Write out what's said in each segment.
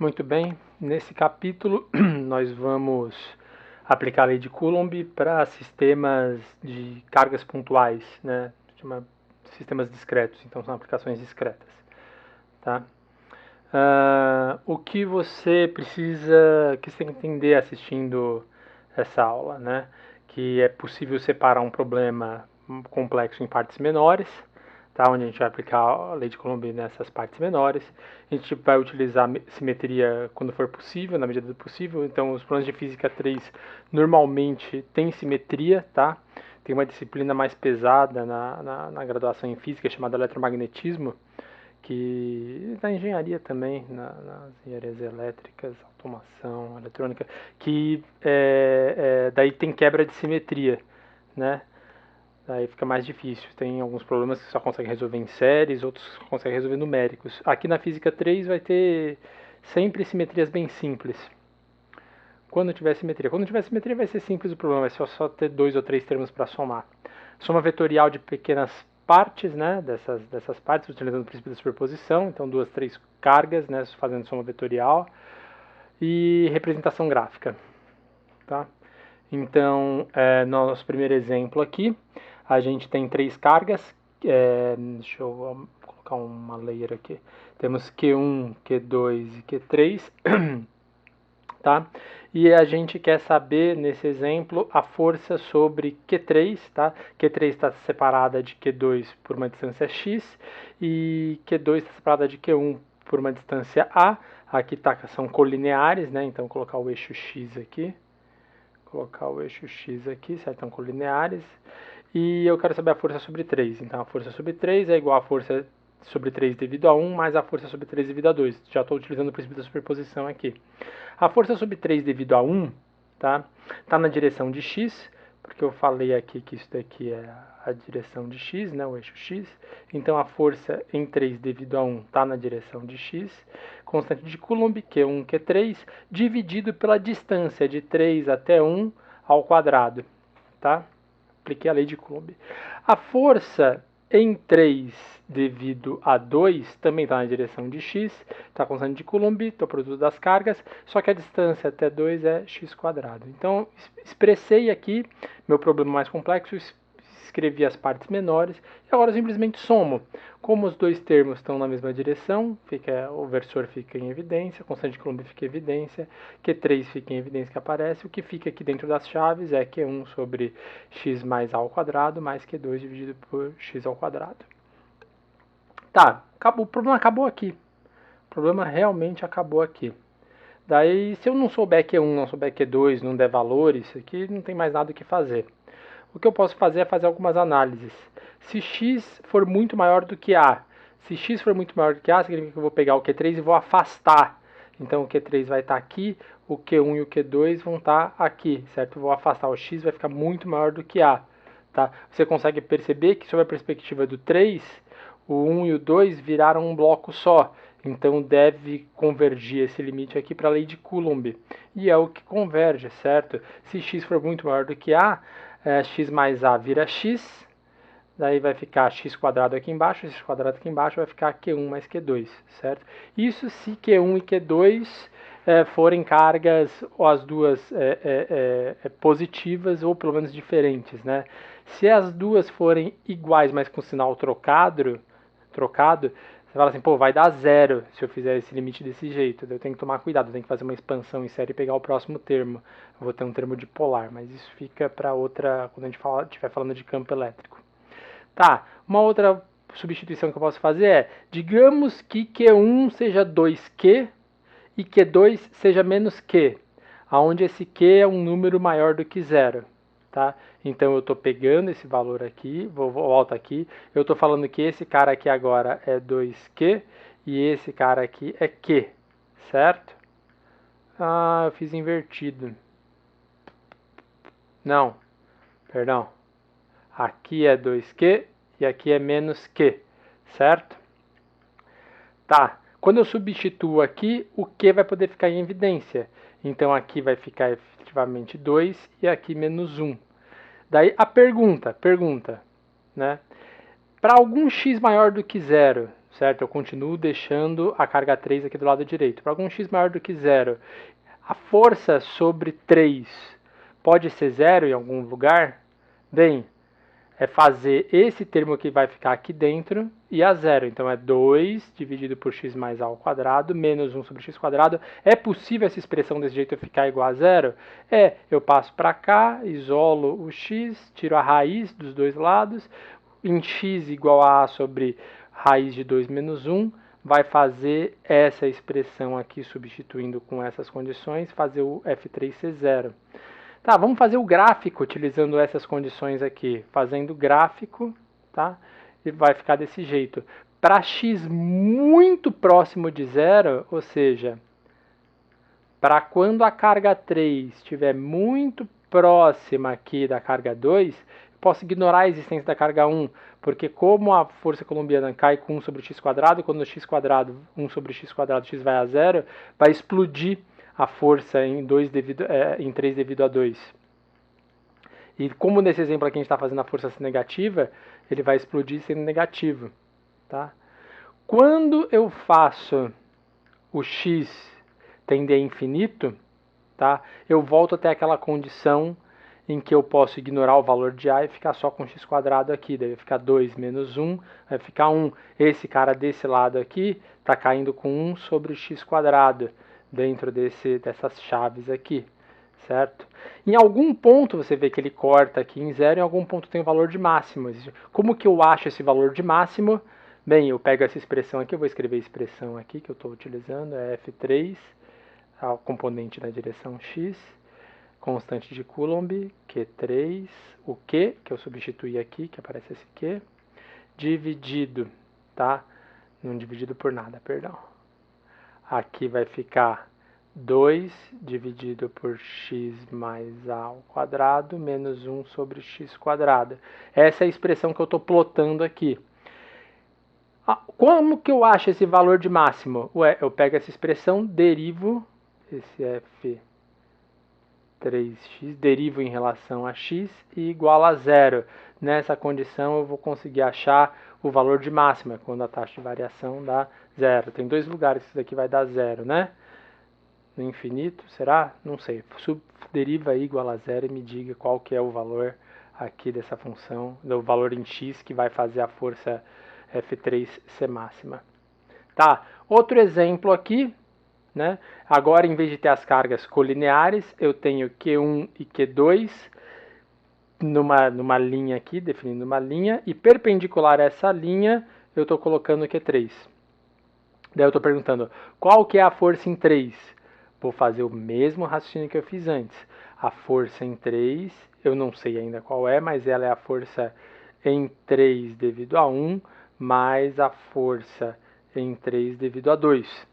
Muito bem, nesse capítulo nós vamos aplicar a lei de Coulomb para sistemas de cargas pontuais, né? Sistemas discretos, então são aplicações discretas. Tá? O que você precisa, que você tem que entender assistindo essa aula, né? Que é possível separar um problema complexo em partes menores, tá? Onde a gente vai aplicar a lei de Coulomb nessas partes menores. A gente vai utilizar simetria quando for possível, na medida do possível. Então, os problemas de física 3 normalmente têm simetria, tá? Tem uma disciplina mais pesada na graduação em física chamada eletromagnetismo, que na engenharia também, nas engenharias elétricas, automação, eletrônica, que daí tem quebra de simetria, né? Daí fica mais difícil. Tem alguns problemas que só consegue resolver em séries, outros consegue resolver numéricos. Aqui na física 3 vai ter sempre simetrias bem simples. Quando tiver simetria vai ser simples o problema, vai ser só ter 2 ou 3 termos para somar. Soma vetorial de pequenas partes, né, dessas partes, utilizando o princípio da superposição, então 2, 3 cargas, né, fazendo soma vetorial, e representação gráfica. Tá? Então, no nosso primeiro exemplo aqui, a gente tem 3 cargas, deixa eu colocar uma layer aqui, temos Q1, Q2 e Q3, tá? E a gente quer saber, nesse exemplo, a força sobre Q3, tá? Q3 está separada de Q2 por uma distância x e Q2 está separada de Q1 por uma distância a. Aqui são colineares, né? Então, vou colocar o eixo x aqui. Certo? São colineares. E eu quero saber a força sobre 3. Então, a força sobre 3 é igual a força sobre 3 devido a 1 mais a força sobre 3 devido a 2. Já estou utilizando o princípio da superposição aqui. A força sobre 3 devido a 1 tá na direção de x, porque eu falei aqui que isso daqui é a direção de x, né, o eixo x. Então, a força em 3 devido a 1 está na direção de x. Constante de Coulomb, Q1, Q3, dividido pela distância de 3 até 1 ao quadrado. Tá? Apliquei a lei de Coulomb. A força em 3 devido a 2 também está na direção de x, está constante de Coulomb, estou produto das cargas, só que a distância até 2 é x². Então, expressei aqui meu problema mais complexo, escrevi as partes menores e agora eu simplesmente somo. Como os dois termos estão na mesma direção, o versor fica em evidência, a constante de Coulomb fica em evidência, Q3 fica em evidência que aparece, o que fica aqui dentro das chaves é Q1 sobre x mais a ao quadrado mais Q2 dividido por x ao quadrado. Tá, acabou, o problema acabou aqui. O problema realmente acabou aqui. Daí, se eu não souber Q1, não souber Q2, não der valores, aqui não tem mais nada o que fazer. O que eu posso fazer é fazer algumas análises. Se x for muito maior do que a, se x for muito maior do que a, significa que eu vou pegar o Q3 e vou afastar. Então o Q3 vai estar aqui, o Q1 e o Q2 vão estar aqui, certo? Eu vou afastar o x, vai ficar muito maior do que a. Tá? Você consegue perceber que, sob a perspectiva do 3, o 1 e o 2 viraram um bloco só. Então deve convergir esse limite aqui para a lei de Coulomb. E é o que converge, certo? Se x for muito maior do que a, x mais a vira x, daí vai ficar x² aqui embaixo, x² aqui embaixo vai ficar Q1 mais Q2, certo? Isso se Q1 e Q2 forem cargas, ou as duas positivas, ou pelo menos diferentes, né? Se as duas forem iguais, mas com sinal trocado, você fala assim, pô, vai dar 0 se eu fizer esse limite desse jeito. Eu tenho que tomar cuidado, eu tenho que fazer uma expansão em série e pegar o próximo termo. Eu vou ter um termo dipolar, mas isso fica para outra, quando a gente estiver falando de campo elétrico. Tá, uma outra substituição que eu posso fazer é, digamos que Q1 seja 2Q e Q2 seja menos Q, onde esse Q é um número maior do que 0. Tá? Então eu estou pegando esse valor aqui, volto aqui, eu estou falando que esse cara aqui agora é 2Q e esse cara aqui é Q, certo? Ah, eu fiz invertido. Não, perdão. Aqui é 2Q e aqui é menos Q, certo? Tá, quando eu substituo aqui, o Q vai poder ficar em evidência. Então aqui vai ficar efetivamente 2 e aqui menos 1. Daí a pergunta, né? Para algum x maior do que 0, certo? Eu continuo deixando a carga 3 aqui do lado direito. Para algum x maior do que 0, a força sobre 3 pode ser 0 em algum lugar? Bem, é fazer esse termo que vai ficar aqui dentro e a zero. Então é 2 dividido por x mais a ao quadrado, menos 1 sobre x quadrado. É possível essa expressão desse jeito ficar igual a zero? É, eu passo para cá, isolo o x, tiro a raiz dos dois lados, em x igual a sobre raiz de 2 menos 1, vai fazer essa expressão aqui, substituindo com essas condições, fazer o f3 ser zero. Tá, vamos fazer o gráfico utilizando essas condições aqui. Fazendo o gráfico, tá? E vai ficar desse jeito. Para x muito próximo de zero, ou seja, para quando a carga 3 estiver muito próxima aqui da carga 2, posso ignorar a existência da carga 1, porque como a força colombiana cai com 1 sobre x quadrado, quando x quadrado, 1 sobre x quadrado, x vai a zero, vai explodir a força em 3 devido a 2. E como nesse exemplo aqui a gente está fazendo a força negativa, ele vai explodir sendo negativo. Tá? Quando eu faço o x tender a infinito, tá? Eu volto até aquela condição em que eu posso ignorar o valor de a e ficar só com x quadrado aqui. Daí vai ficar 2 menos 1, vai ficar 1. Esse cara desse lado aqui está caindo com 1 sobre x quadrado dentro dessas chaves aqui, certo? Em algum ponto você vê que ele corta aqui em zero, em algum ponto tem o valor de máximo. Como que eu acho esse valor de máximo? Bem, eu pego essa expressão aqui, eu vou escrever a expressão aqui que eu estou utilizando, é f3, o componente na direção x, constante de Coulomb, Q3, o Q, que eu substituí aqui, que aparece esse Q, dividido, tá? Não dividido por nada, perdão. Aqui vai ficar 2 dividido por x mais a ao quadrado menos 1 sobre x quadrado. Essa é a expressão que eu estou plotando aqui. Como que eu acho esse valor de máximo? Ué, eu pego essa expressão, derivo, esse f3x, derivo em relação a x e igual a zero. Nessa condição eu vou conseguir achar o valor de máxima, quando a taxa de variação dá zero. Tem dois lugares que isso daqui vai dar zero, né? No infinito, será? Não sei. Deriva aí igual a zero e me diga qual que é o valor aqui dessa função, do valor em x que vai fazer a força F3 ser máxima. Tá, outro exemplo aqui, né? Agora, em vez de ter as cargas colineares, eu tenho Q1 e Q2 numa linha aqui, definindo uma linha, e perpendicular a essa linha, eu estou colocando Q3. Daí eu estou perguntando, qual que é a força em 3? Vou fazer o mesmo raciocínio que eu fiz antes. A força em 3, eu não sei ainda qual é, mas ela é a força em 3 devido a 1, mais a força em 3 devido a 2,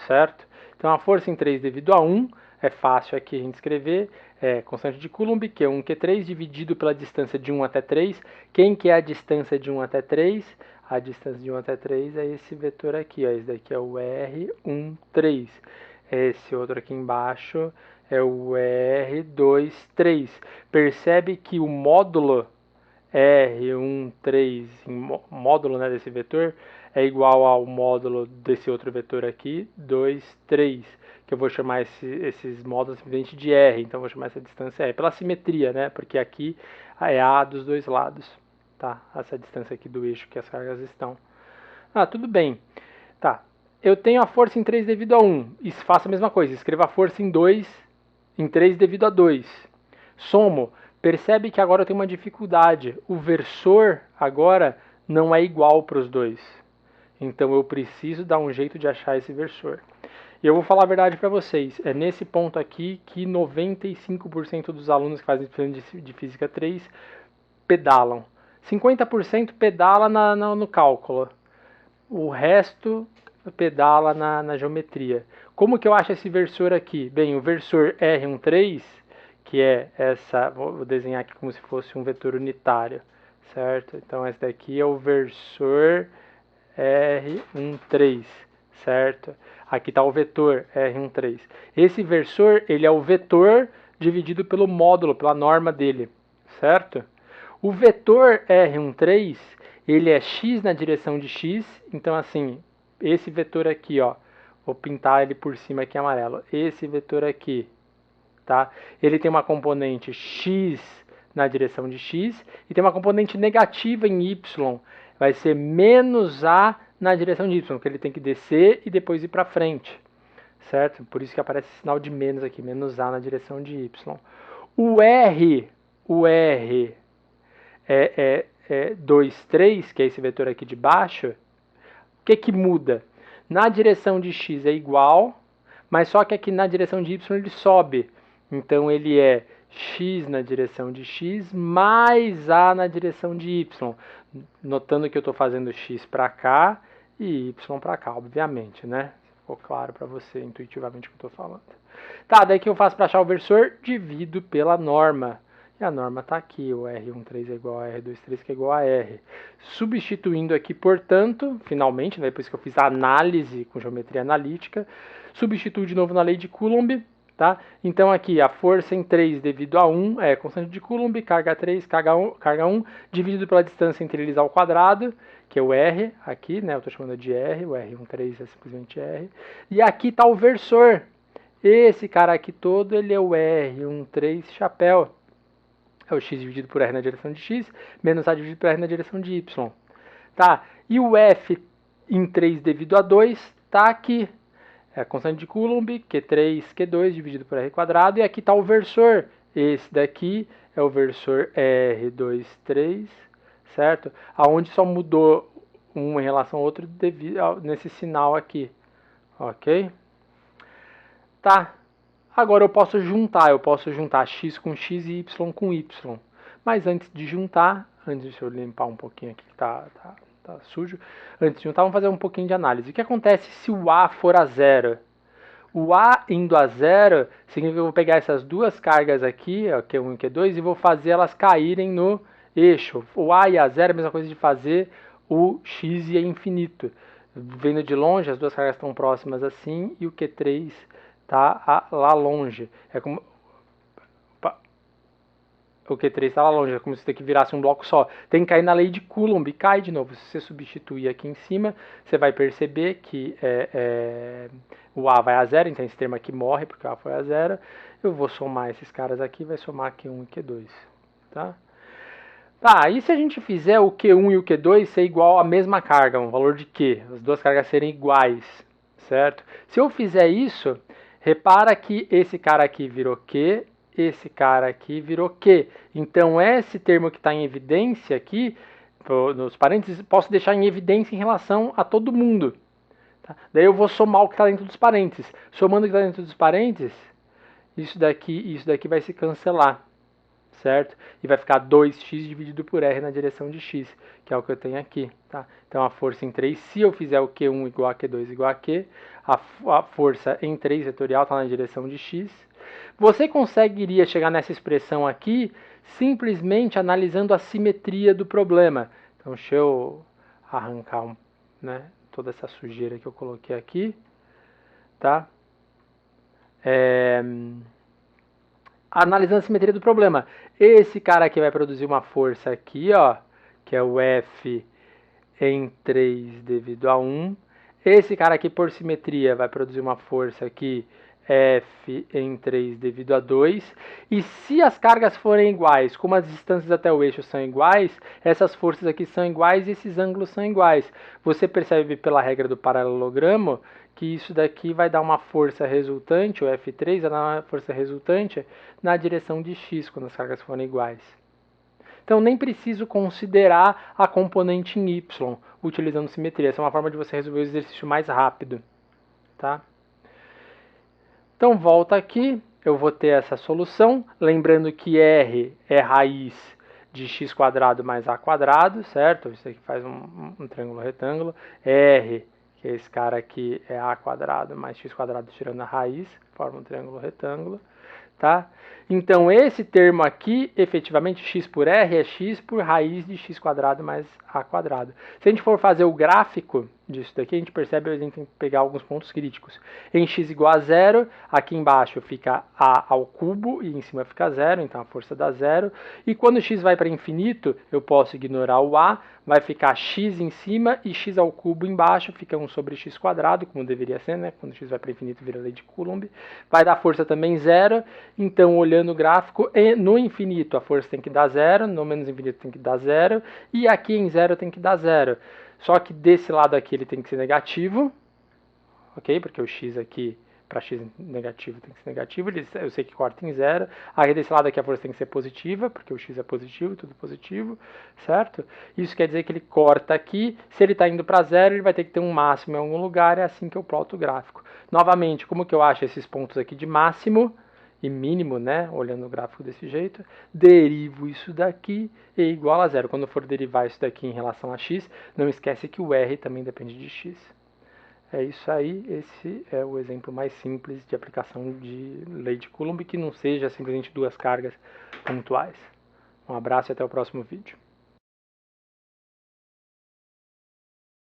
certo? Então a força em 3 devido a 1 é fácil aqui a gente escrever, é constante de Coulomb, Q1, Q3, dividido pela distância de 1 até 3. Quem que é a distância de 1 até 3? A distância de 1 até 3 é esse vetor aqui, ó. Esse daqui é o R13. Esse outro aqui embaixo é o R23. Percebe que o módulo R13, módulo, né, desse vetor, é igual ao módulo desse outro vetor aqui, 2, 3, que eu vou chamar esses módulos simplesmente de R, então eu vou chamar essa distância R, pela simetria, né, porque aqui é A dos dois lados, tá, essa distância aqui do eixo que as cargas estão. Tudo bem, tá, eu tenho a força em 3 devido a 1, e faço a mesma coisa, escreva a força em 3 devido a 2, somo. Percebe que agora eu tenho uma dificuldade. O versor agora não é igual para os dois. Então eu preciso dar um jeito de achar esse versor. E eu vou falar a verdade para vocês. É nesse ponto aqui que 95% dos alunos que fazem de Física 3 pedalam. 50% pedala no cálculo. O resto pedala na geometria. Como que eu acho esse versor aqui? Bem, o versor R13... que é essa, vou desenhar aqui como se fosse um vetor unitário, certo? Então esse daqui é o versor R13, certo? Aqui está o vetor R13. Esse versor, ele é o vetor dividido pelo módulo, pela norma dele, certo? O vetor R13, ele é x na direção de x, então assim, esse vetor aqui, ó, vou pintar ele por cima aqui amarelo, esse vetor aqui, tá? Ele tem uma componente x na direção de x e tem uma componente negativa em y, vai ser menos a na direção de y, porque ele tem que descer e depois ir para frente, certo? Por isso que aparece esse sinal de menos aqui, menos a na direção de y. O R é 2, 3, que é esse vetor aqui de baixo. O que muda? Na direção de x é igual, mas só que aqui na direção de y ele sobe. Então ele é x na direção de x mais a na direção de y. Notando que eu estou fazendo x para cá e y para cá, obviamente, né? Ficou claro para você intuitivamente o que eu estou falando. Tá, daí que eu faço para achar o versor? Divido pela norma. E a norma está aqui, o R13 é igual a R23, que é igual a R. Substituindo aqui, portanto, finalmente, né, depois que eu fiz a análise com geometria analítica, substituo de novo na lei de Coulomb, tá? Então aqui, a força em 3 devido a 1 é constante de Coulomb, carga 3, carga 1, dividido pela distância entre eles ao quadrado, que é o R, aqui, né, eu estou chamando de R, o R13 é simplesmente R. E aqui está o versor. Esse cara aqui todo, ele é o R13 chapéu. É o x dividido por r na direção de x, menos a dividido por r na direção de y. Tá? E o f em 3 devido a 2 está aqui. É a constante de Coulomb, Q3, Q2 dividido por r quadrado. E aqui está o versor. Esse daqui é o versor R23, certo? Aonde só mudou um em relação ao outro devido nesse sinal aqui. Ok? Tá. Agora eu posso juntar x com x e y com y. Mas antes de juntar, deixa eu limpar um pouquinho aqui que tá sujo. Antes de juntar, vamos fazer um pouquinho de análise. O que acontece se o A for a zero? O A indo a zero significa que eu vou pegar essas duas cargas aqui, ó, Q1 e Q2, e vou fazer elas caírem no eixo. O A e a zero é a mesma coisa de fazer o x e a infinito. Vendo de longe, as duas cargas estão próximas assim, e o Q3 tá lá longe. É como o Q3 está lá longe, é como se isso daqui virasse um bloco só. Tem que cair na lei de Coulomb, e cai de novo. Se você substituir aqui em cima, você vai perceber que o A vai a zero, então esse termo aqui morre, porque o A foi a zero. Eu vou somar esses caras aqui, vai somar Q1 e Q2. Tá? Tá, e se a gente fizer o Q1 e o Q2 ser igual à mesma carga, um valor de Q, as duas cargas serem iguais, certo? Se eu fizer isso, repara que esse cara aqui virou Q, esse cara aqui virou Q. Então, esse termo que está em evidência aqui, nos parênteses, posso deixar em evidência em relação a todo mundo. Tá? Daí eu vou somar o que está dentro dos parênteses. Somando o que está dentro dos parênteses, isso daqui vai se cancelar, certo? E vai ficar 2x dividido por r na direção de x, que é o que eu tenho aqui. Tá? Então, a força em 3, se eu fizer o Q1 igual a Q2 igual a Q, a força em 3 vetorial está na direção de x. Você conseguiria chegar nessa expressão aqui simplesmente analisando a simetria do problema. Então, deixa eu arrancar toda essa sujeira que eu coloquei aqui. Tá? Analisando a simetria do problema. Esse cara aqui vai produzir uma força aqui, ó, que é o F em 3 devido a 1. Esse cara aqui, por simetria, vai produzir uma força aqui, F em 3 devido a 2. E se as cargas forem iguais, como as distâncias até o eixo são iguais, essas forças aqui são iguais e esses ângulos são iguais. Você percebe pela regra do paralelogramo que isso daqui vai dar uma força resultante, o F3 vai dar uma força resultante na direção de x, quando as cargas forem iguais. Então, nem preciso considerar a componente em y, utilizando simetria. Essa é uma forma de você resolver o exercício mais rápido. Tá? Então, volta aqui, eu vou ter essa solução, lembrando que R é raiz de x² mais a², certo? Isso aqui faz um triângulo retângulo. R, que é esse cara aqui, é a² mais x² tirando a raiz, forma um triângulo retângulo. Tá? Então, esse termo aqui, efetivamente, x por r é x por raiz de x² mais a². Se a gente for fazer o gráfico disso daqui, a gente percebe que a gente tem que pegar alguns pontos críticos. Em x igual a 0, aqui embaixo fica a ao cubo e em cima fica 0, então a força dá 0. E quando x vai para infinito, eu posso ignorar o a, vai ficar x em cima e x ao cubo embaixo, fica 1 sobre x quadrado, como deveria ser, né? Quando x vai para infinito vira lei de Coulomb. Vai dar força também 0, então olhando o gráfico, no infinito a força tem que dar 0, no menos infinito tem que dar 0, e aqui em 0 tem que dar 0. Só que desse lado aqui ele tem que ser negativo, ok? Porque o x aqui, para x negativo, tem que ser negativo. Eu sei que corta em 0. Aí desse lado aqui a força tem que ser positiva, porque o x é positivo, tudo positivo, certo? Isso quer dizer que ele corta aqui. Se ele está indo para 0, ele vai ter que ter um máximo em algum lugar. É assim que eu ploto o gráfico. Novamente, como que eu acho esses pontos aqui de máximo e mínimo, né? Olhando o gráfico desse jeito, derivo isso daqui e igual a 0. Quando eu for derivar isso daqui em relação a x, não esquece que o r também depende de x. É isso aí, esse é o exemplo mais simples de aplicação de lei de Coulomb, que não seja simplesmente duas cargas pontuais. Um abraço e até o próximo vídeo.